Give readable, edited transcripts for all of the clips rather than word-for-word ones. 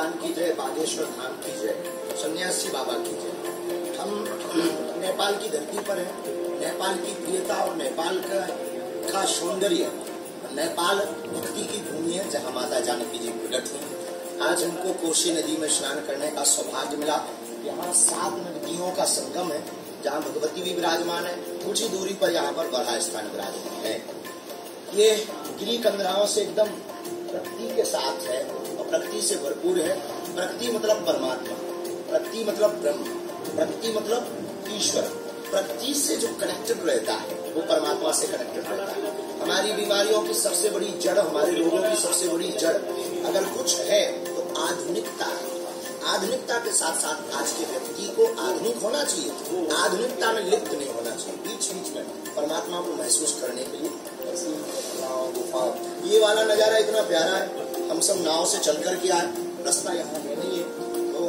भगवान की जय, बागेश्वर धाम की जय, सन्यासी बाबा की जय। हम नेपाल की धरती पर हैं। नेपाल की प्रियता और नेपाल का सौंदर्य, नेपाल भक्ति की भूमि है जहाँ माता जानकी जी प्रकट हुई। आज हमको कोसी नदी में स्नान करने का सौभाग्य मिला। यहाँ 7 नदियों का संगम है जहाँ भगवती भी विराजमान है। कुछ ही दूरी पर यहाँ पर बड़ा स्थान विराजमान है। ये गिरी कंदराओं से एकदम प्रकृति के साथ है और प्रकृति से भरपूर है। प्रकृति मतलब परमात्मा, प्रकृति मतलब ब्रह्म, प्रकृति मतलब ईश्वर। प्रकृति से जो कनेक्टेड रहता है वो परमात्मा से कनेक्टेड रहता है। हमारी बीमारियों की सबसे बड़ी जड़, हमारे रोगों की सबसे बड़ी जड़ अगर कुछ है तो आधुनिकता है। आधुनिकता के साथ साथ आज के व्यक्ति को आधुनिक होना चाहिए, आधुनिकता में लिप्त नहीं होना चाहिए। बीच बीच में परमात्मा को महसूस करने के लिए ये वाला नजारा इतना प्यारा है। हम सब नाव से चल कर के आए, रास्ता यहाँ है नहीं है। तो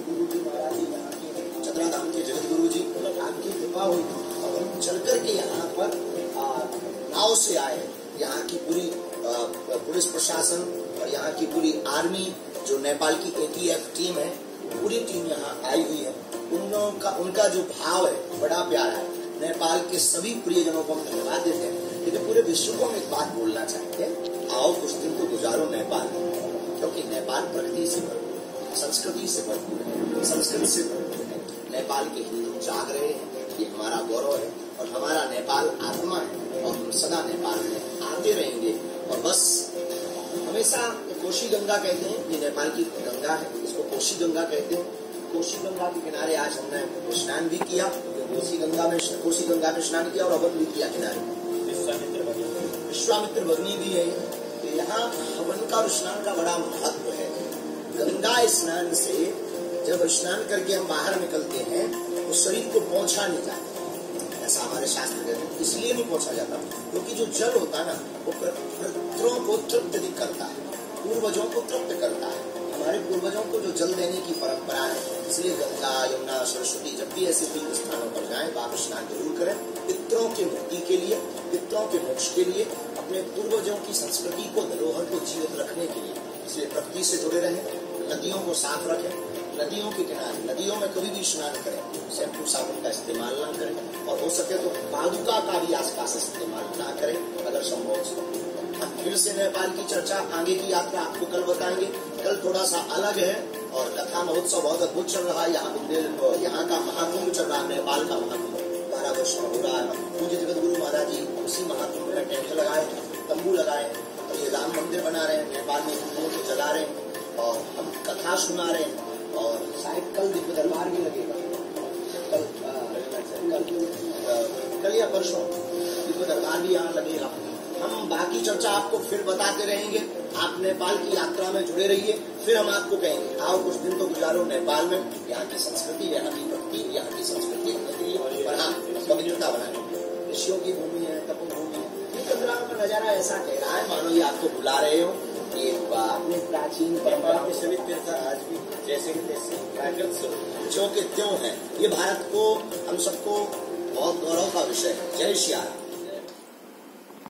गुरु जी महाराज जी यहाँ के चतरा धाम के जगत गुरु जी आपकी कृपा हुई और हम चल कर के यहाँ पर नाव से आए। यहाँ की पूरी पुलिस प्रशासन और यहाँ की पूरी आर्मी, जो नेपाल की ATF टीम है, पूरी टीम यहाँ आई हुई है। उनका जो भाव है बड़ा प्यारा है। नेपाल के सभी प्रियजनों को हम धन्यवाद देते हैं। लेकिन पूरे विश्व को हम एक बात बोलना चाहते हैं, आओ कुछ दिन तो गुजारो नेपाल में, क्योंकि नेपाल प्रकृति से भरपूर है, संस्कृति से भरपूर है, संस्कृति से भरपूर है। नेपाल के हिंदू जाग रहे हैं, ये हमारा गौरव है और हमारा नेपाल आत्मा है और हम सदा नेपाल में आते रहेंगे। और बस हमेशा कोशी गंगा कहते हैं, ये नेपाल की गंगा है, इसको कोशी गंगा कहते हैं। कोशी गंगा के किनारे आज हमने स्नान भी किया, कोशी गंगा में स्नान किया और हवन भी किया किनारे। विश्वामित्र भगनी भी है। यहाँ हवन का और स्नान का बड़ा महत्व है। गंगा स्नान से जब स्नान करके हम बाहर निकलते हैं तो शरीर को पोंछा नहीं जाता, ऐसा हमारे शास्त्र कहते हैं। इसलिए नहीं पोंछा जाता क्योंकि जो जल होता है ना वो पितरों को तृप्त करता है, पूर्वजों को तृप्त करता है। हमारे पूर्वजों को जो जल देने की परंपरा है, इसलिए गंगा, यमुना, सरस्वती जब भी ऐसे तीर्थ स्थानों पर जाएं तो आप स्नान जरूर करें। पितरों की मुक्ति के लिए, पितरों के मोक्ष के लिए, अपने पूर्वजों की संस्कृति को, धरोहर को जीवित रखने के लिए। इसलिए प्रकृति से जुड़े रहें, नदियों को साफ रखें, नदियों के किनारे, नदियों में कभी भी स्नान करें, शैम्पू साबुन का इस्तेमाल ना करें और हो सके तो पादुका का भी आसपास इस्तेमाल ना करें अगर संभव हो। हम फिर से नेपाल की चर्चा, आगे की यात्रा आपको कल बताएंगे। कल थोड़ा सा अलग है और कथा महोत्सव बहुत अद्भुत चल रहा है। यहाँ का महाकुंभ चल रहा है, नेपाल का महाकुंभ 12 वर्ष में हो रहा है। पूज्य जगत गुरु महाराज जी उसी महाकुंभ में टेंट लगाए, तंबू लगाए और ये राम मंदिर बना रहे हैं, नेपाल में हिंदुओं को जला रहे हैं और हम कथा सुना रहे हैं। और शायद कल दिव्य दरबार भी लगेगा, कल या परसों दिव्य दरबार भी यहाँ लगेगा। हम बाकी चर्चा आपको फिर बताते रहेंगे। आप नेपाल की यात्रा में जुड़े रहिए, फिर हम आपको कहेंगे आओ कुछ दिन तो गुजारो नेपाल में। यहाँ की संस्कृति, यहाँ की भक्ति, यहाँ की संस्कृति और हाँ पवित्रता बनाए। ऋषियों की भूमि है, तपोभूमि है। ये कंदराओं का नजारा ऐसा कह रहा है मानो ये आपको बुला रहे हो। ये अपने प्राचीन परंपरा के सभी तीर्थ आज भी जैसे के तैसे जो के त्यों है। ये भारत को, हम सबको बहुत गौरव का विषय है। जय श्री राम।